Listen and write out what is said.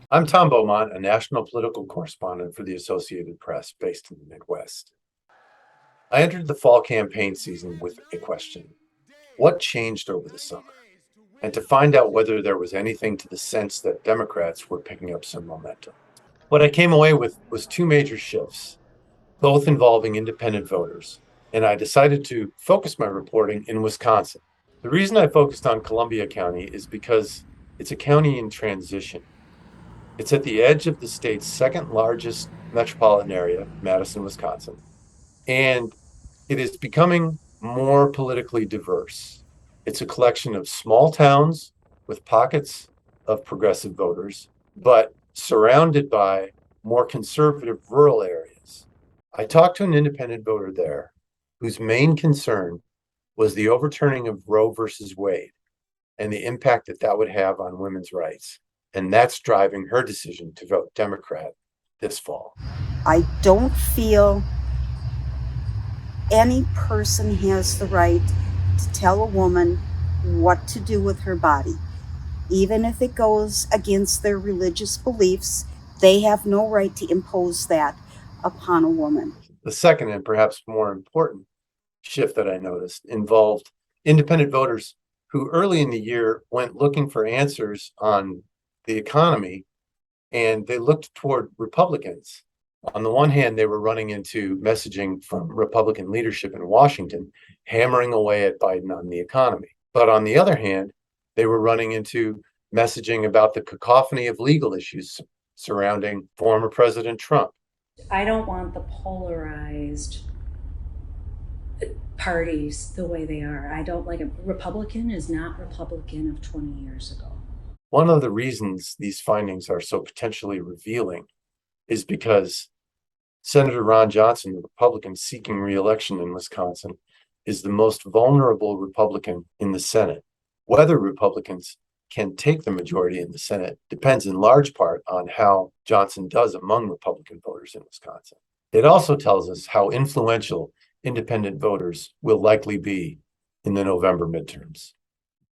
I'm Tom Beaumont, a national political correspondent for the Associated Press based in the Midwest. I entered the fall campaign season with a question: what changed over the summer? And to find out whether there was anything to the sense that Democrats were picking up some momentum. What I came away with was two major shifts, both involving independent voters, and I decided to focus my reporting in Wisconsin. The reason I focused on Columbia County is because it's a county in transition. It's at the edge of the state's second largest metropolitan area, Madison, Wisconsin, and it is becoming more politically diverse. It's a collection of small towns with pockets of progressive voters, but surrounded by more conservative rural areas. I talked to an independent voter there whose main concern was the overturning of Roe versus Wade and the impact that that would have on women's rights. And that's driving her decision to vote Democrat this fall. I don't feel any person has the right to tell a woman what to do with her body. Even if it goes against their religious beliefs, they have no right to impose that upon a woman. The second, and perhaps more important, shift that I noticed involved independent voters who early in the year went looking for answers on the economy, and they looked toward Republicans. On the one hand, they were running into messaging from Republican leadership in Washington, hammering away at Biden on the economy. But on the other hand, they were running into messaging about the cacophony of legal issues surrounding former President Trump. I don't want the polarized parties the way they are. I don't like a Republican is not Republican of 20 years ago. One of the reasons these findings are so potentially revealing is because Senator Ron Johnson, the Republican seeking re-election in Wisconsin, is the most vulnerable Republican in the Senate. Whether Republicans can take the majority in the Senate depends in large part on how Johnson does among Republican voters in Wisconsin. It also tells us how influential independent voters will likely be in the November midterms.